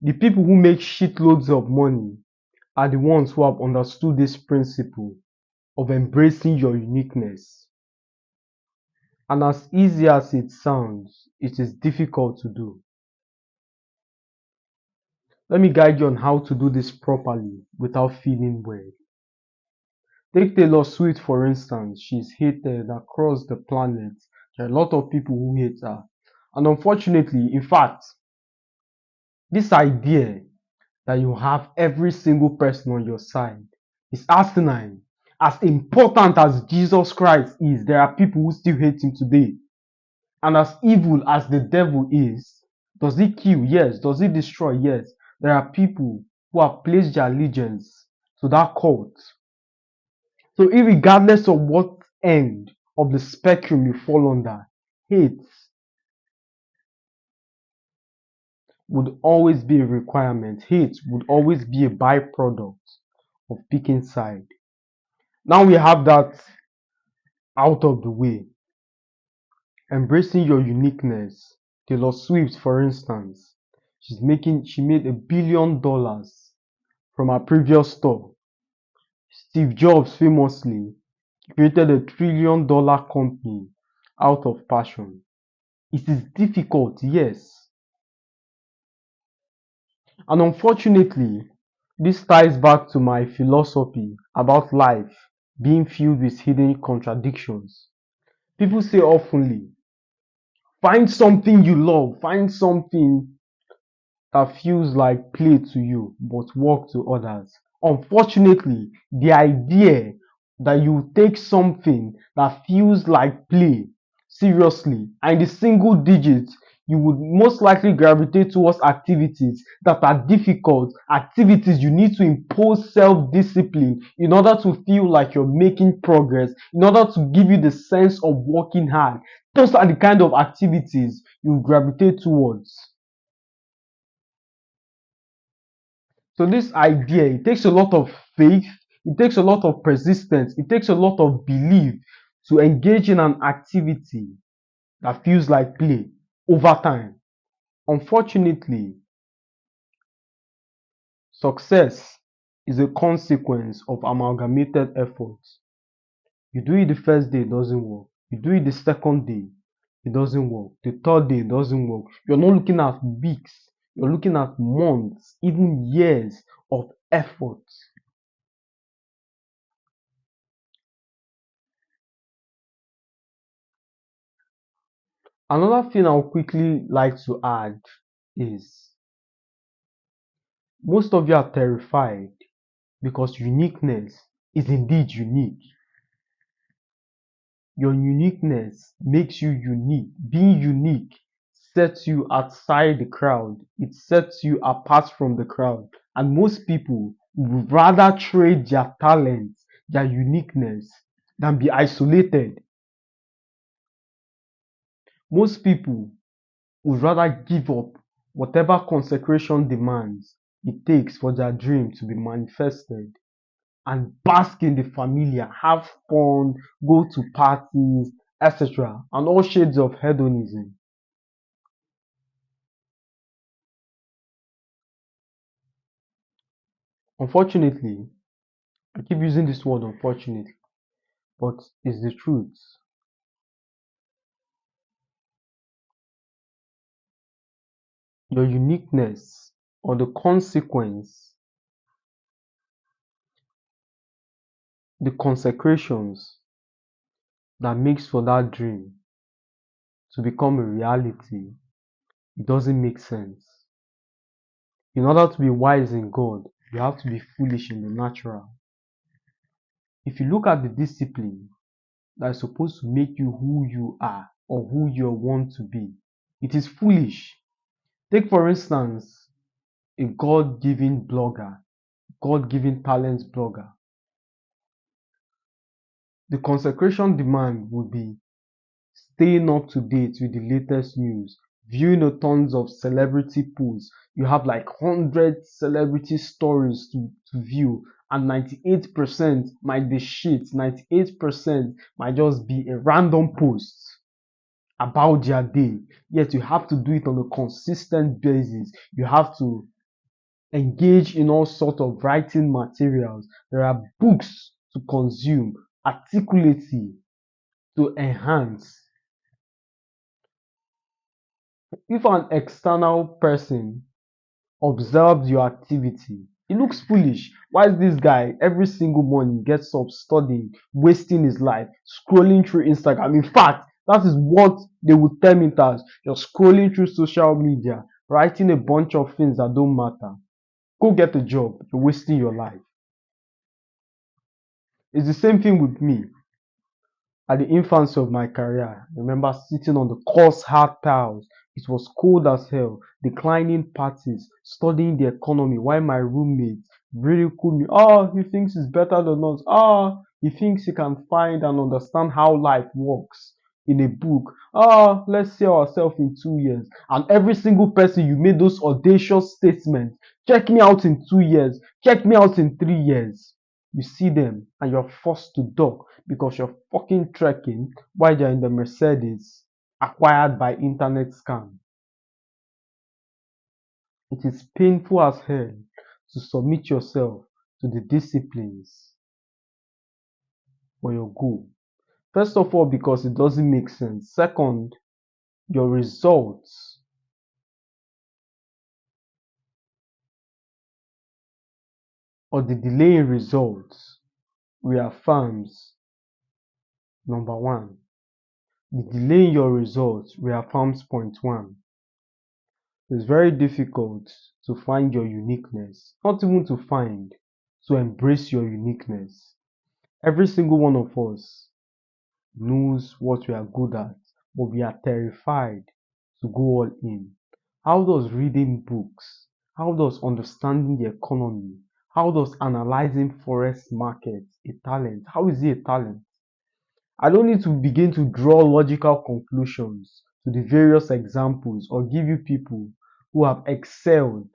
The people who make shitloads of money are the ones who have understood this principle of embracing your uniqueness. And as easy as it sounds, it is difficult to do. Let me guide you on how to do this properly without feeling weird. Take Taylor Swift for instance. She's hated across the planet. There are a lot of people who hate her. And unfortunately, in fact, this idea that you have every single person on your side is asinine. As important as Jesus Christ is, there are people who still hate him today. And as evil as the devil is, does he kill? Yes. Does he destroy? Yes. There are people who have placed their allegiance to that cult. So, irregardless of what end of the spectrum you fall under, hate would always be a requirement. Hate would always be a byproduct of picking side. Now we have that out of the way. Embracing your uniqueness. Taylor Swift, for instance, she made $1 billion from her previous tour. Steve Jobs famously created $1 trillion company out of passion. It is difficult, yes. And unfortunately, this ties back to my philosophy about life being filled with hidden contradictions. People say oftenly, find something you love, find something that feels like play to you but work to others. Unfortunately, the idea that you take something that feels like play seriously and in the single digits, you would most likely gravitate towards activities that are difficult, activities you need to impose self discipline in order to feel like you're making progress, in order to give you the sense of working hard. Those are the kind of activities you gravitate towards. So this idea, it takes a lot of faith, it takes a lot of persistence, it takes a lot of belief to engage in an activity that feels like play over time. Unfortunately, success is a consequence of amalgamated efforts. You do it the first day, it doesn't work. You do it the second day, it doesn't work. The third day, it doesn't work. You're not looking at weeks, you're looking at months, even years of effort. Another thing I would quickly like to add is most of you are terrified because uniqueness is indeed unique. Your uniqueness makes you unique. Being unique sets you outside the crowd, it sets you apart from the crowd. And most people would rather trade their talents, their uniqueness, than be isolated. Most people would rather give up whatever consecration demands it takes for their dream to be manifested and bask in the familiar, have fun, go to parties, etc., and all shades of hedonism. Unfortunately, I keep using this word unfortunately, but it's the truth. Your uniqueness or the consequence, the consecrations that makes for that dream to become a reality, it doesn't make sense. In order to be wise in God, you have to be foolish in the natural. If you look at the discipline that is supposed to make you who you are or who you want to be, it is foolish. Take, for instance, a God given blogger, God given talents blogger. The consecration demand would be staying up to date with the latest news, viewing the tons of celebrity posts. You have like 100 celebrity stories to view, and 98% might be shit, 98% might just be a random post about their day. Yet you have to do it on a consistent basis. You have to Engage in all sort of writing materials. There are books to consume articulately to enhance. If an external person observes your activity, it looks foolish. Why is this guy every single morning gets up studying, wasting his life, scrolling through Instagram? In fact, that is what they would term it as. You're scrolling through social media, writing a bunch of things that don't matter. Go get a job. You're wasting your life. It's the same thing with me. At the infancy of my career, I remember sitting on the coarse hard tiles. It was cold as hell, declining parties, studying the economy while my roommate ridiculed me. Oh, he thinks he's better than us. Ah, he thinks he can find and understand how life works in a book. Ah, let's see ourselves in 2 years. And every single person you made those audacious statements, check me out in 2 years, check me out in 3 years. You see them and you're forced to duck because you're fucking trekking while you're in the Mercedes acquired by internet scam. It is painful as hell to submit yourself to the disciplines for your goal. First of all, because it doesn't make sense. Second, your results or the delay in results reaffirms number one. The delay in your results reaffirms point one. It's very difficult to find your uniqueness, not even to find, to embrace your uniqueness. Every single one of us knows what we are good at, but we are terrified to go all in. How does reading books, how does understanding the economy, how does analyzing forex markets a talent? How is it a talent? I don't need to begin to draw logical conclusions to the various examples or give you people who have excelled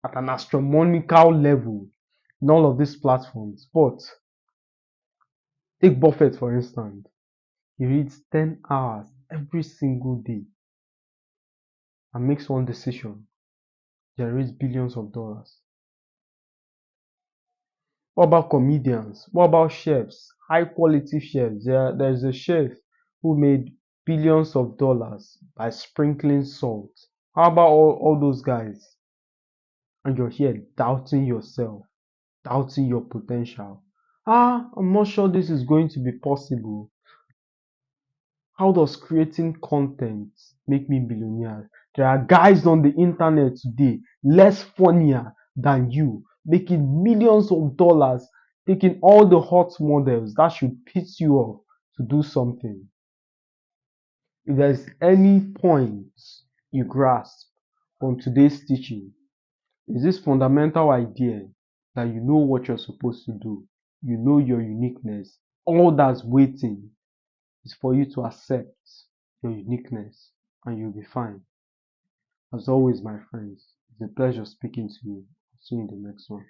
at an astronomical level in all of these platforms. But take Buffett, for instance. He reads 10 hours every single day and makes one decision, generates billions of dollars. What about comedians? What about chefs? High quality chefs. There's a chef who made billions of dollars by sprinkling salt. How about all those guys? And you're here doubting yourself, doubting your potential. Ah, I'm not sure this is going to be possible. How does creating content make me billionaire? There are guys on the internet today less funnier than you, making millions of dollars, taking all the hot models. That should piss you off to do something. If there's any point you grasp from today's teaching, is this fundamental idea that you know what you're supposed to do, you know your uniqueness. All that's waiting is for you to accept your uniqueness and you'll be fine. As always, my friends, it's a pleasure speaking to you. See you in the next one.